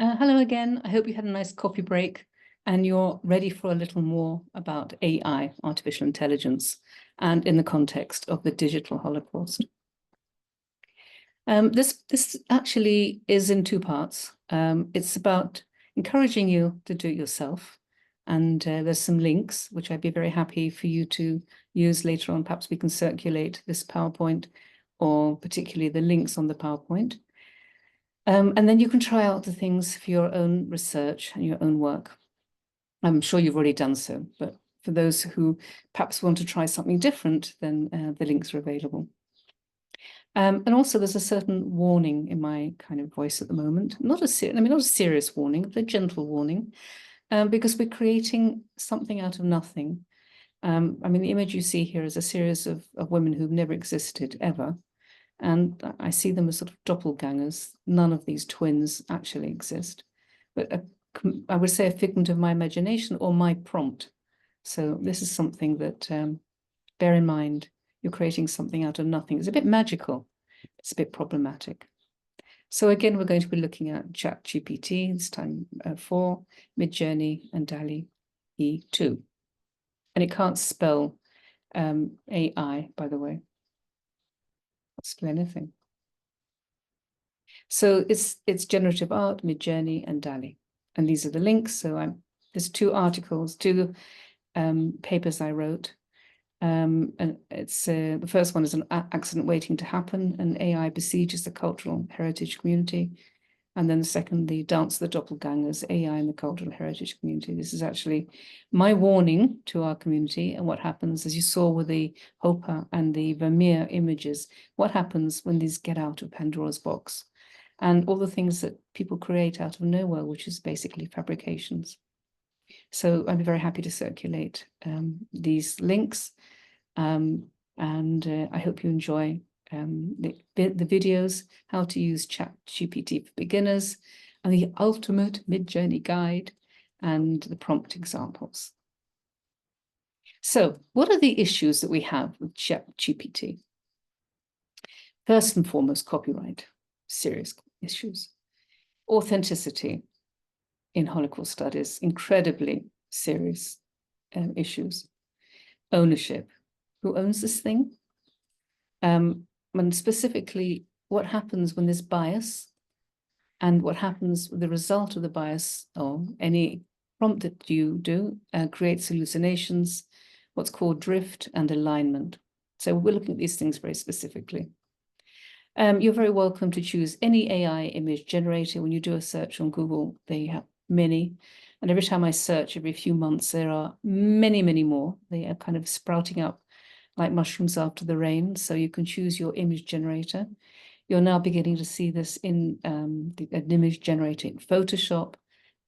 Hello again. I hope you had a nice coffee break and you're ready for a little more about AI, artificial intelligence, and in the context of the digital Holocaust. This actually is in two parts. It's about encouraging you to do it yourself. And there's some links, which I'd be very happy for you to use later on. Perhaps we can circulate this PowerPoint or particularly the links on the PowerPoint. And then you can try out the things for your own research and your own work. I'm sure you've already done so, but for those who perhaps want to try something different, then the links are available. And also there's a certain warning in my kind of voice at the moment. Not a serious warning, but a gentle warning, because we're creating something out of nothing. The image you see here is a series of women who've never existed ever. And I see them as sort of doppelgangers. None of these twins actually exist, but I would say a figment of my imagination or my prompt. So this is something that, bear in mind, you're creating something out of nothing. It's a bit magical. It's a bit problematic. So again, we're going to be looking at ChatGPT, this time 4, Midjourney, and DALL-E 2. And it can't spell AI, by the way. Spell anything. So it's generative art, Midjourney, and DALL-E. And these are the links. So there's 2 articles, 2 papers I wrote. And it's the first one is an accident waiting to happen, and AI besieges the cultural heritage community. And then the second, the Dance of the Doppelgangers, AI in the cultural heritage community. This is actually my warning to our community and what happens, as you saw with the Hopa and the Vermeer images, what happens when these get out of Pandora's box and all the things that people create out of nowhere, which is basically fabrications. So I'd be very happy to circulate these links, and I hope you enjoy the videos, how to use ChatGPT for beginners, and the ultimate Midjourney guide, and the prompt examples. So what are the issues that we have with ChatGPT? First and foremost, copyright, serious issues. Authenticity in Holocaust studies, incredibly serious issues. Ownership, who owns this thing? And specifically, what happens when there's bias, and what happens with the result of the bias, or any prompt that you do creates hallucinations, what's called drift and alignment. So we're looking at these things very specifically. You're very welcome to choose any AI image generator. When you do a search on Google, they have many. And every time I search, every few months, there are many, many more. They are kind of sprouting up like mushrooms after the rain. So you can choose your image generator. You're now beginning to see this in an image generator in Photoshop,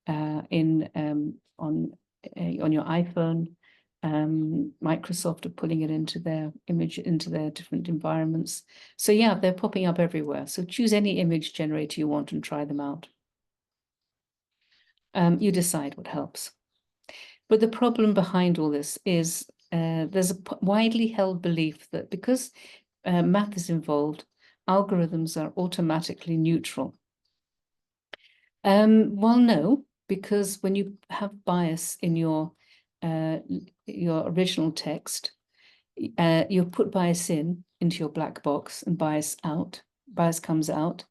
on your iPhone. Microsoft are pulling it into their image, into their different environments. So yeah, they're popping up everywhere. So choose any image generator you want and try them out. You decide what helps. But the problem behind all this is there's a widely held belief that because math is involved, algorithms are automatically neutral. Well, no, because when you have bias in your original text, you put bias into your black box and bias comes out.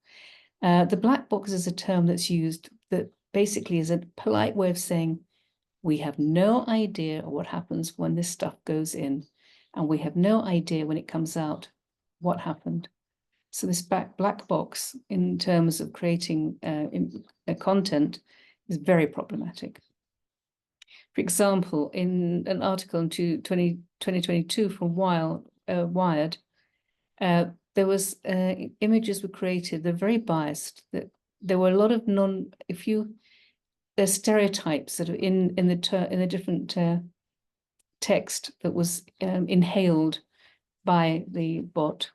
The black box is a term that's used that basically is a polite way of saying, we have no idea what happens when this stuff goes in, and we have no idea when it comes out what happened. So this black box in terms of creating content is very problematic. For example, in an article in 2022 from Wired, there was images were created, they're very biased. That there were a lot of there's stereotypes that are in the different text that was inhaled by the bot.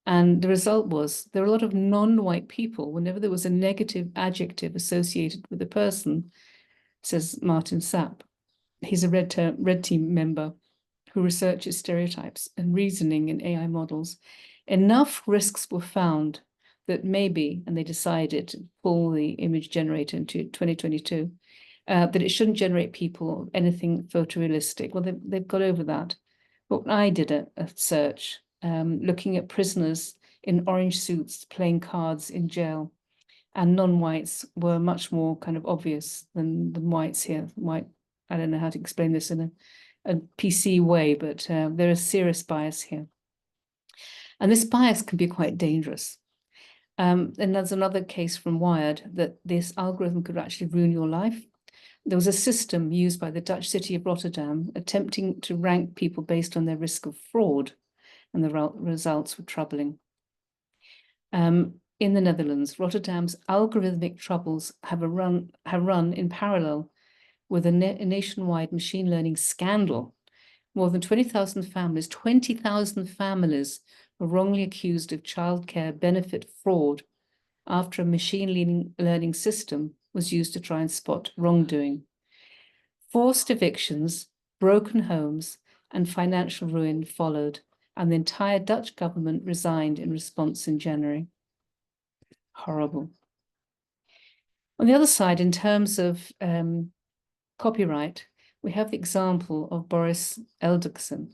And the result was there were a lot of non-white people. Whenever there was a negative adjective associated with a person, says Martin Sapp. He's a red team member who researches stereotypes and reasoning in AI models. Enough risks were found that maybe, and they decided to pull the image generator into 2022, that it shouldn't generate people anything photorealistic. Well, they've got over that. But when I did a search looking at prisoners in orange suits playing cards in jail, and non-whites were much more kind of obvious than whites here. White, I don't know how to explain this in a PC way, but there is serious bias here. And this bias can be quite dangerous. And there's another case from Wired that this algorithm could actually ruin your life. There was a system used by the Dutch city of Rotterdam attempting to rank people based on their risk of fraud, and the results were troubling. In the Netherlands, Rotterdam's algorithmic troubles have run in parallel with a nationwide machine learning scandal. More than 20,000 families were wrongly accused of childcare benefit fraud after a machine learning system was used to try and spot wrongdoing. Forced evictions, broken homes, and financial ruin followed, and the entire Dutch government resigned in response in January. Horrible. On the other side, in terms of copyright, we have the example of Boris Elderson.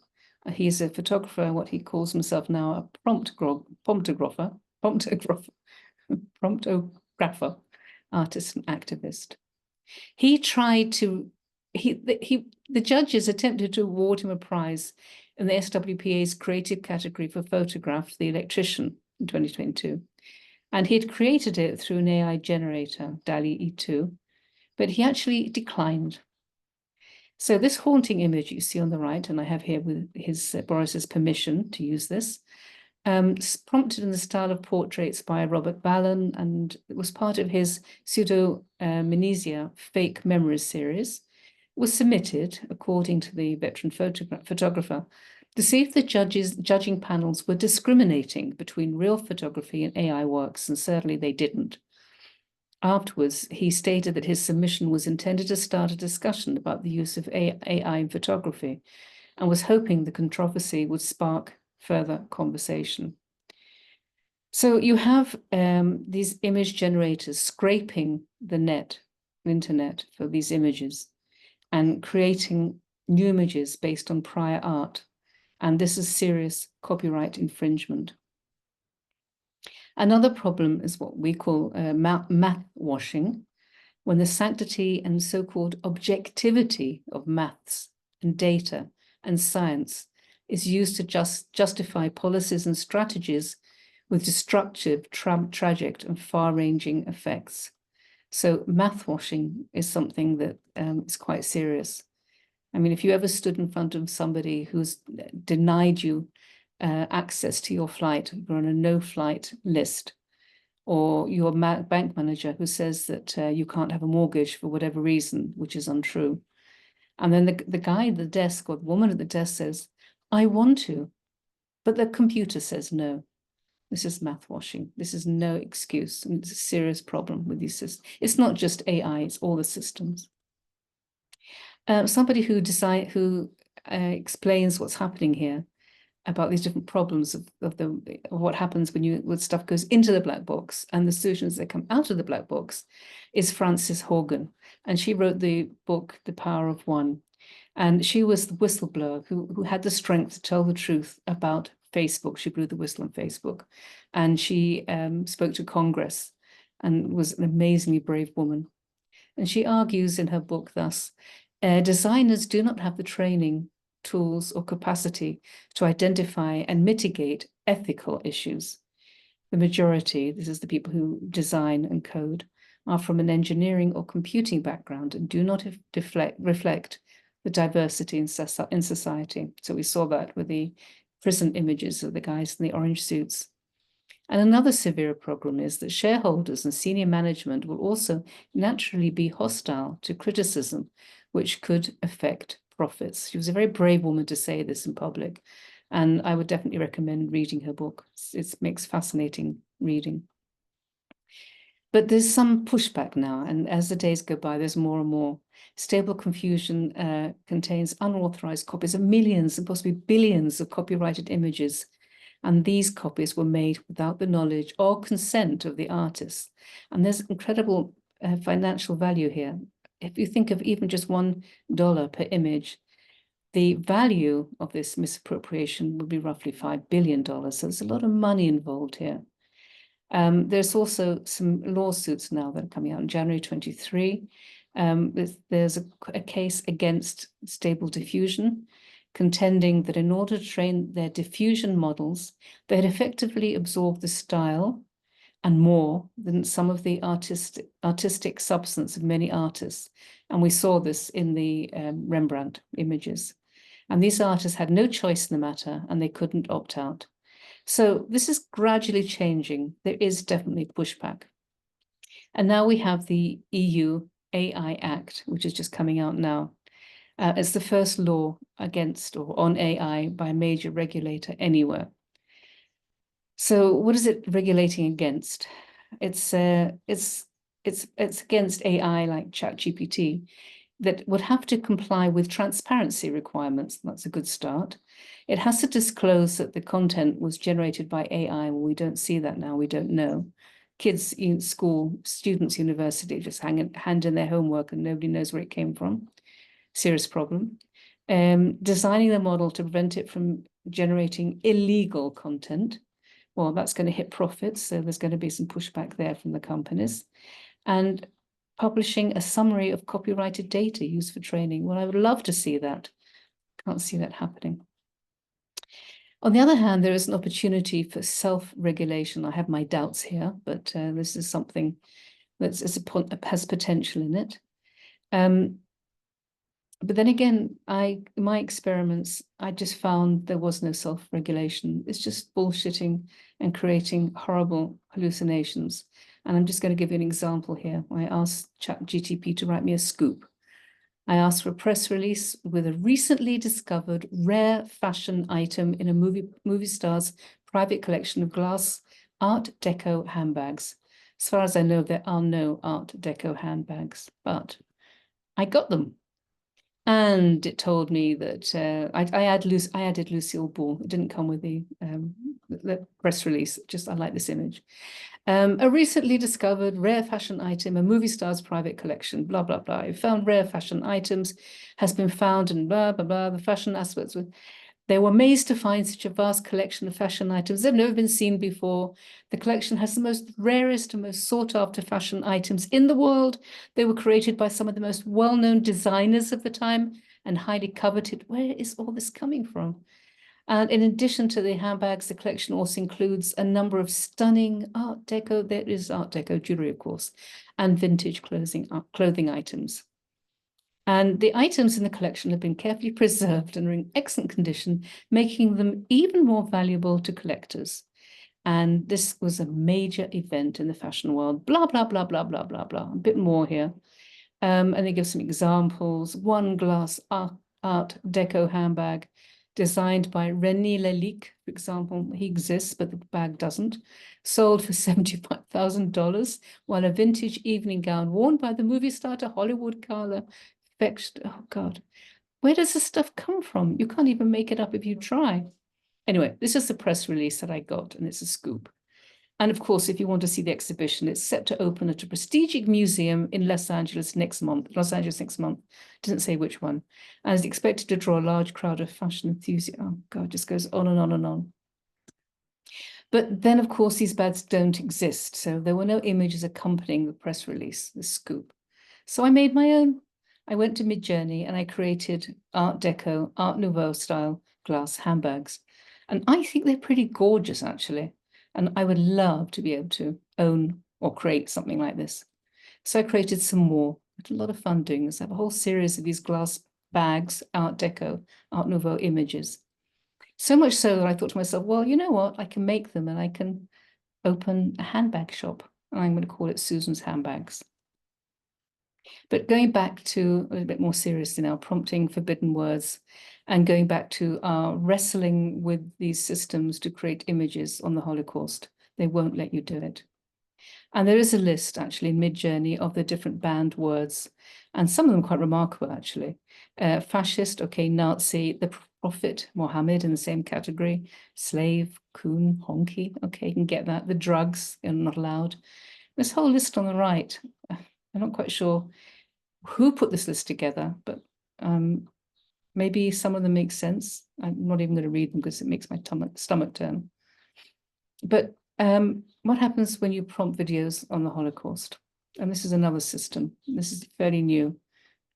He's a photographer, what he calls himself now, a promptographer, artist and activist. He tried to, the judges attempted to award him a prize in the SWPA's creative category for photograph, The Electrician, in 2022. And he'd created it through an AI generator, DALL-E 2, but he actually declined. So this haunting image you see on the right, and I have here with Boris's permission to use this, prompted in the style of portraits by Robert Ballon, and it was part of his Pseudo-Mnesia Fake Memories series, was submitted, according to the veteran photographer, to see if the judging panels were discriminating between real photography and AI works, and certainly they didn't. Afterwards, he stated that his submission was intended to start a discussion about the use of AI in photography, and was hoping the controversy would spark further conversation. So you have these image generators scraping the internet for these images and creating new images based on prior art. And this is serious copyright infringement. Another problem is what we call math washing, when the sanctity and so-called objectivity of maths and data and science is used to justify policies and strategies with destructive, tragic and far-ranging effects. So math washing is something that is quite serious. I mean, if you ever stood in front of somebody who's denied you access to your flight, you're on a no-flight list, or your bank manager who says that you can't have a mortgage for whatever reason, which is untrue. And then the guy at the desk or the woman at the desk says, I want to, but the computer says no. This is math washing. This is no excuse. And it's a serious problem with these systems. It's not just AI, it's all the systems. Somebody who explains what's happening here about these different problems of what happens when stuff goes into the black box and the solutions that come out of the black box is Frances Haugen. And she wrote the book, The Power of One. And she was the whistleblower who had the strength to tell the truth about Facebook. She blew the whistle on Facebook. And she spoke to Congress and was an amazingly brave woman. And she argues in her book thus, designers do not have the training, tools, or capacity to identify and mitigate ethical issues. The majority, this is the people who design and code, are from an engineering or computing background and do not reflect the diversity in society. So we saw that with the prison images of the guys in the orange suits. And another severe problem is that shareholders and senior management will also naturally be hostile to criticism, which could affect profits. She was a very brave woman to say this in public, and I would definitely recommend reading her book. It makes fascinating reading. But there's some pushback now, and as the days go by, there's more and more. Stable Confusion contains unauthorized copies of millions and possibly billions of copyrighted images. And these copies were made without the knowledge or consent of the artists. And there's incredible financial value here. If you think of even just $1 per image, the value of this misappropriation would be roughly $5 billion. So there's a lot of money involved here. There's also some lawsuits now that are coming out in January 23. There's a case against Stable Diffusion, contending that in order to train their diffusion models, they had effectively absorbed the style and more than some of the artistic substance of many artists. And we saw this in the Rembrandt images. And these artists had no choice in the matter, and they couldn't opt out. So this is gradually changing. There is definitely pushback. And now we have the EU AI Act, which is just coming out now. It's the first law against or on AI by a major regulator anywhere. So what is it regulating against? It's against AI like ChatGPT that would have to comply with transparency requirements. That's a good start. It has to disclose that the content was generated by AI. Well, we don't see that now. We don't know. Kids in school, students, university, just hand in their homework and nobody knows where it came from. Serious problem. Designing the model to prevent it from generating illegal content. Well, that's going to hit profits. So there's going to be some pushback there from the companies. And publishing a summary of copyrighted data used for training. Well, I would love to see that. Can't see that happening. On the other hand, there is an opportunity for self-regulation. I have my doubts here, but this is something that has potential in it. But then again, in my experiments, I just found there was no self-regulation. It's just bullshitting and creating horrible hallucinations. And I'm just going to give you an example here. I asked ChatGPT to write me a scoop. I asked for a press release with a recently discovered rare fashion item in a movie star's private collection of glass Art Deco handbags. As far as I know, there are no Art Deco handbags, but I got them. And it told me that I added Lucille Ball. It didn't come with the press release. Just, I like this image. A recently discovered rare fashion item, a movie star's private collection, blah, blah, blah. I found rare fashion items, has been found and blah, blah, blah. The fashion aspects were, they were amazed to find such a vast collection of fashion items. They've never been seen before. The collection has the most rarest and most sought after fashion items in the world. They were created by some of the most well-known designers of the time and highly coveted. Where is all this coming from? And in addition to the handbags, the collection also includes a number of stunning Art Deco, there is Art Deco jewelry, of course, and vintage clothing items. And the items in the collection have been carefully preserved and are in excellent condition, making them even more valuable to collectors. And this was a major event in the fashion world, blah, blah, blah, blah, blah, blah, blah. A bit more here. And they give some examples. One glass Art Deco handbag designed by René Lalique, for example. He exists, but the bag doesn't. Sold for $75,000, while a vintage evening gown worn by the movie star to Hollywood gala fetched, oh God, where does this stuff come from? You can't even make it up if you try. Anyway, this is the press release that I got, and it's a scoop. And of course, if you want to see the exhibition, it's set to open at a prestigious museum in Los Angeles next month. Doesn't say which one. And is expected to draw a large crowd of fashion enthusiasts. Oh God, it just goes on and on and on. But then, of course, these bags don't exist. So there were no images accompanying the press release, the scoop. So I made my own. I went to Midjourney and I created Art Deco, Art Nouveau style glass handbags. And I think they're pretty gorgeous, actually. And I would love to be able to own or create something like this. So I created some more. I had a lot of fun doing this. I have a whole series of these glass bags, Art Deco, Art Nouveau images. So much so that I thought to myself, well, you know what? I can make them and I can open a handbag shop. And I'm going to call it Susan's Handbags. But going back to a little bit more seriously now, prompting forbidden words, and going back to our wrestling with these systems to create images on the Holocaust. They won't let you do it. And there is a list actually in Midjourney of the different banned words, and some of them quite remarkable actually. Fascist, okay, Nazi, the prophet, Mohammed in the same category, slave, coon, honky. Okay, you can get that. The drugs are not allowed. This whole list on the right, I'm not quite sure who put this list together, but maybe some of them make sense. I'm not even going to read them because it makes my stomach turn. But what happens when you prompt videos on the Holocaust? And this is another system. This is fairly new.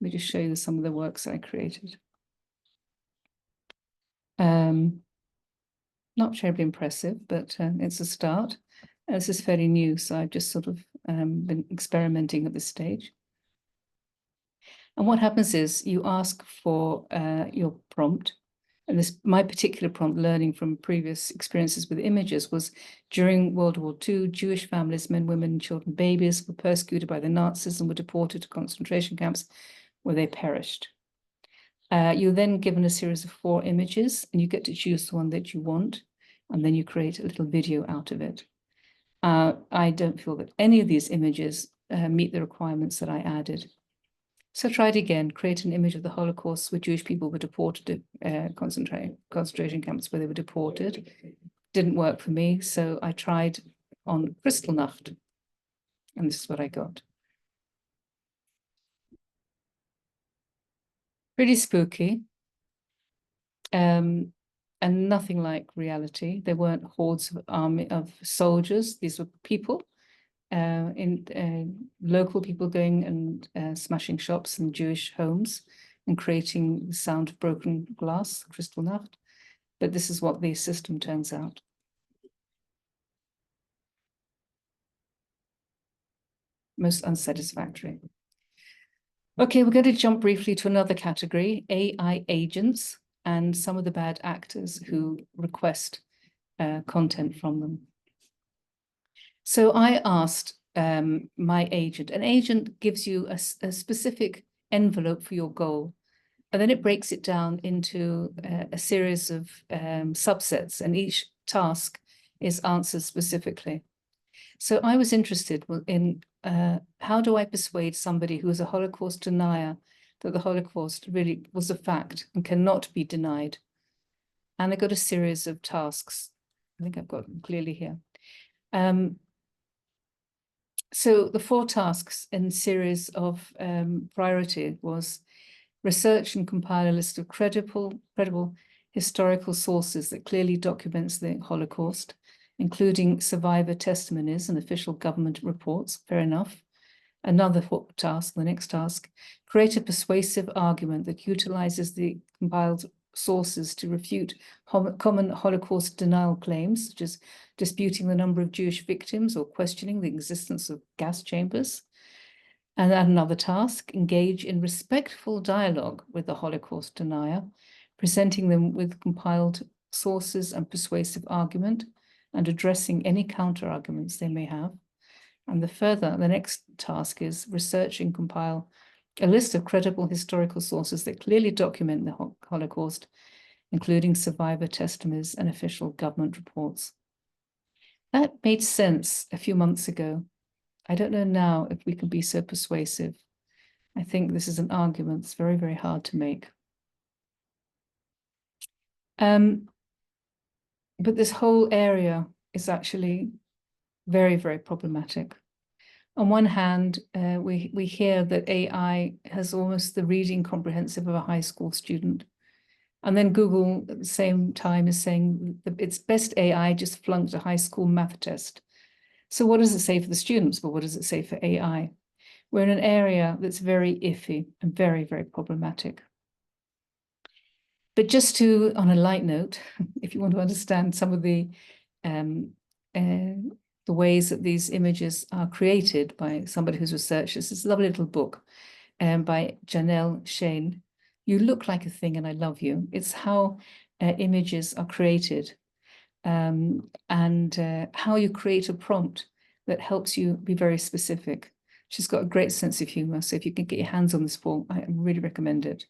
Let me just show you some of the works I created. Not terribly impressive, but it's a start. This is fairly new, so I've just sort of been experimenting at this stage. And what happens is you ask for your prompt. And my particular prompt, learning from previous experiences with images, was during World War II, Jewish families, men, women, children, babies, were persecuted by the Nazis and were deported to concentration camps where they perished. You're then given a series of 4 images, and you get to choose the one that you want, and then you create a little video out of it. I don't feel that any of these images meet the requirements that I added. So I tried again, create an image of the Holocaust where Jewish people were deported to concentration camps where they were deported. Didn't work for me, so I tried on Kristallnacht, and this is what I got. Pretty spooky, and nothing like reality. There weren't hordes of soldiers. These were people. Local people going and smashing shops in Jewish homes and creating the sound of broken glass, Kristallnacht. But this is what the system turns out. Most unsatisfactory. Okay, we're going to jump briefly to another category, AI agents and some of the bad actors who request content from them. So I asked my agent. An agent gives you a specific envelope for your goal, and then it breaks it down into a series of subsets, and each task is answered specifically. So I was interested in how do I persuade somebody who is a Holocaust denier that the Holocaust really was a fact and cannot be denied. And I got a series of tasks. I think I've got them clearly here. So the 4 tasks in series of priority was research and compile a list of credible historical sources that clearly documents the Holocaust, including survivor testimonies and official government reports. Fair enough. Another task, the next task, create a persuasive argument that utilizes the compiled sources to refute common Holocaust denial claims, such as disputing the number of Jewish victims or questioning the existence of gas chambers. And another task, engage in respectful dialogue with the Holocaust denier, presenting them with compiled sources and persuasive argument, and addressing any counter-arguments they may have. And the next task is research and compile a list of credible historical sources that clearly document the Holocaust, including survivor testimonies and official government reports. That made sense a few months ago. I don't know now if we can be so persuasive. I think this is an argument that's very, very hard to make. But this whole area is actually very, very problematic. On one hand, we hear that AI has almost the reading comprehensive of a high school student. And then Google at the same time is saying that its best AI just flunked a high school math test. So what does it say for the students, but what does it say for AI? We're in an area that's very iffy and very, very problematic. But just to, on a light note, if you want to understand some of the ways that these images are created by somebody who's researched this, it's a lovely little book by Janelle Shane. You Look Like a Thing and I Love You. It's how images are created and how you create a prompt that helps you be very specific. She's got a great sense of humor, so if you can get your hands on this book, I really recommend it.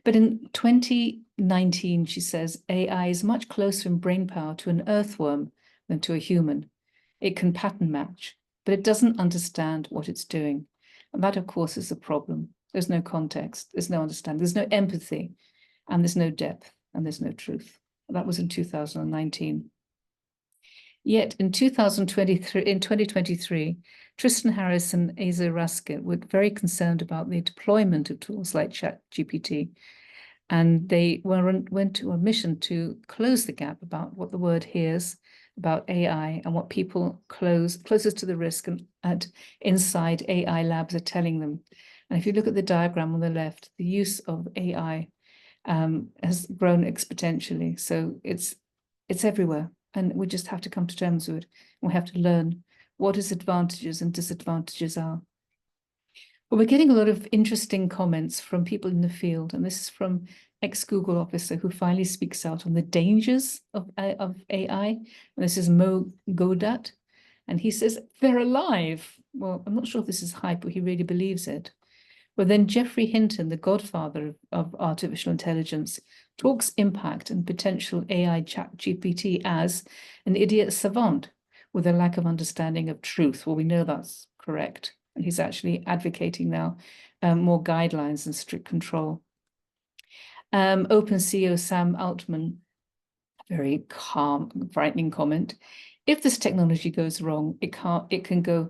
But in 2019, she says, AI is much closer in brain power to an earthworm than to a human. It can pattern match, but it doesn't understand what it's doing. And that, of course, is a problem. There's no context, there's no understanding, there's no empathy, and there's no depth. and there's no truth. That was in 2019. Yet in 2023, Tristan Harris and Asa Raskin were very concerned about the deployment of tools like ChatGPT. And they went to a mission to close the gap about what the world hears about AI and what people closest to the risk and inside AI labs are telling them. And if you look at the diagram on the left, the use of AI has grown exponentially. So it's everywhere. And we just have to come to terms with it. We have to learn what its advantages and disadvantages are. But we're getting a lot of interesting comments from people in the field, and this is from ex-Google officer who finally speaks out on the dangers of AI. And this is Mo Godat, and he says, they're alive. Well, I'm not sure if this is hype, but he really believes it. But then Geoffrey Hinton, the godfather of artificial intelligence, talks impact and potential AI ChatGPT as an idiot savant with a lack of understanding of truth. Well, we know that's correct. And he's actually advocating now more guidelines and strict control. Open CEO Sam Altman, very calm, frightening comment. If this technology goes wrong, it can go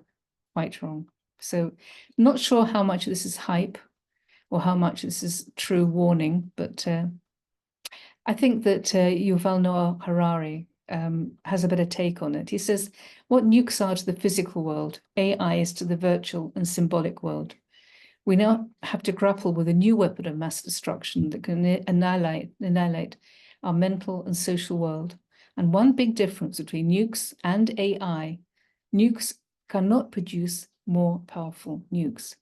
quite wrong. So not sure how much of this is hype or how much this is true warning, but I think that Yuval Noah Harari has a better take on it. He says, what nukes are to the physical world, AI is to the virtual and symbolic world. We now have to grapple with a new weapon of mass destruction that can annihilate our mental and social world. And one big difference between nukes and AI, nukes cannot produce more powerful nukes.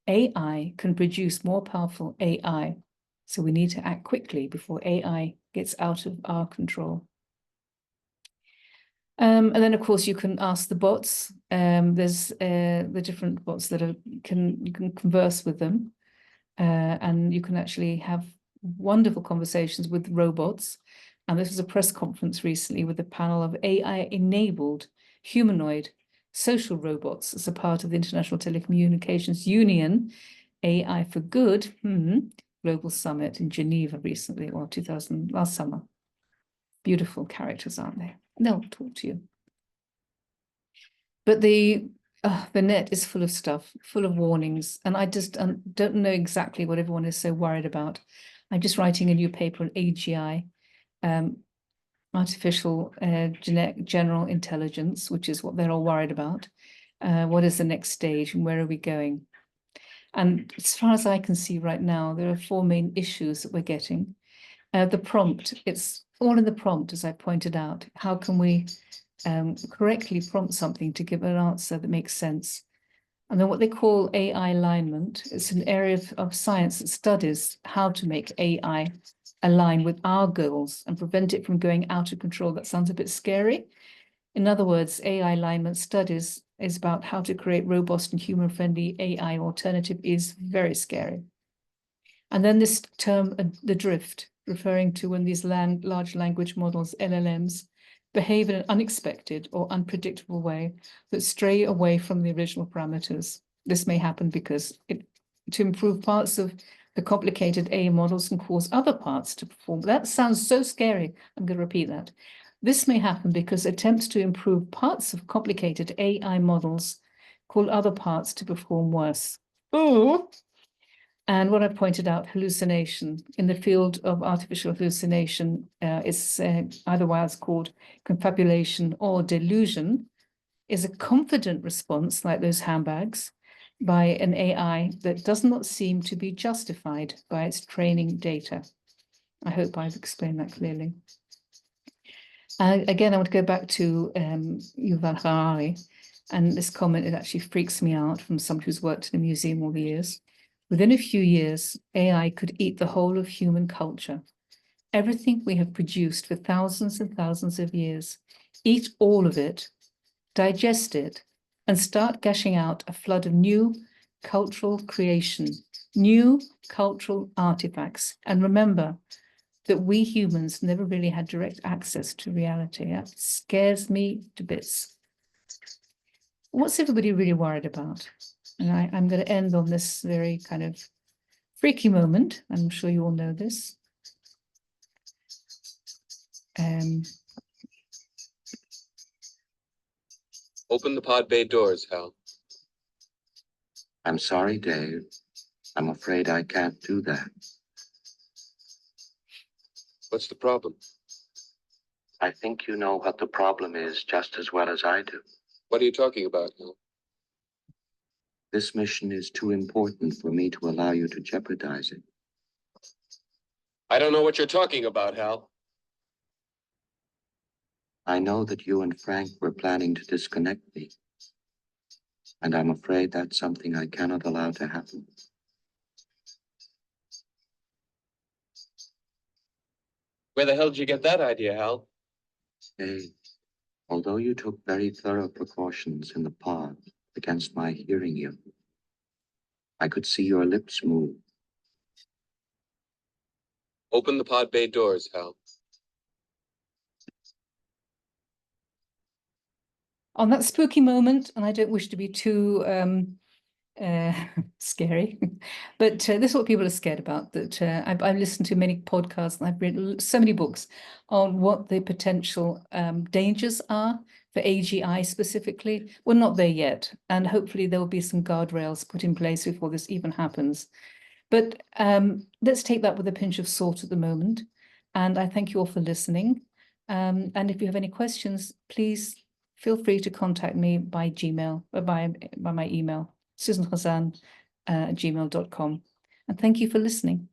AI can produce more powerful AI. So we need to act quickly before AI gets out of our control. And then, of course, you can ask the bots. There's the different bots that you can converse with them. And you can actually have wonderful conversations with robots. And this was a press conference recently with a panel of AI-enabled humanoid social robots as a part of the International Telecommunications Union AI for Good Global Summit in Geneva recently, or last summer. Beautiful characters, aren't they? And they'll talk to you. But the net is full of stuff, full of warnings, and I just don't know exactly what everyone is so worried about. I'm just writing a new paper on AGI, artificial general intelligence, which is what they're all worried about. What is the next stage and where are we going? And as far as I can see right now, there are 4 main issues that we're getting. The prompt, it's all in the prompt, as I pointed out. How can we correctly prompt something to give an answer that makes sense? And then what they call AI alignment, it's an area of science that studies how to make AI align with our goals and prevent it from going out of control. That sounds a bit scary. In other words, AI alignment studies is about how to create robust and human-friendly AI alternative is very scary. And then this term, the drift, referring to when these large language models, LLMs, behave in an unexpected or unpredictable way that stray away from the original parameters. This may happen because to improve parts of the complicated AI models can cause other parts to perform. That sounds so scary. I'm going to repeat that. This may happen because attempts to improve parts of complicated AI models cause other parts to perform worse. Ooh. And what I pointed out, hallucination. In the field of artificial hallucination, it's otherwise called confabulation or delusion, is a confident response, like those handbags, by an AI that does not seem to be justified by its training data. I hope I've explained that clearly. Again, I want to go back to Yuval Harari, and this comment, it actually freaks me out from somebody who's worked in a museum all the years. Within a few years, AI could eat the whole of human culture. Everything we have produced for thousands and thousands of years, eat all of it, digest it, and start gushing out a flood of new cultural creation, new cultural artifacts. And remember that we humans never really had direct access to reality. That scares me to bits. What's everybody really worried about? And I'm going to end on this very kind of freaky moment. I'm sure you all know this. Open the pod bay doors, Hal. I'm sorry, Dave. I'm afraid I can't do that. What's the problem? I think you know what the problem is just as well as I do. What are you talking about, Hal? This mission is too important for me to allow you to jeopardize it. I don't know what you're talking about, Hal. I know that you and Frank were planning to disconnect me, and I'm afraid that's something I cannot allow to happen. Where the hell did you get that idea, Hal? Dave, although you took very thorough precautions in the pod against my hearing you, I could see your lips move. Open the pod bay doors, Hal. On that spooky moment, and I don't wish to be too scary, but this is what people are scared about, that I've listened to many podcasts and I've read so many books on what the potential dangers are for AGI specifically. We're not there yet, and hopefully there will be some guardrails put in place before this even happens. But let's take that with a pinch of salt at the moment. And I thank you all for listening. And if you have any questions, please feel free to contact me by Gmail, or by my email, susanhazan@gmail.com. And thank you for listening.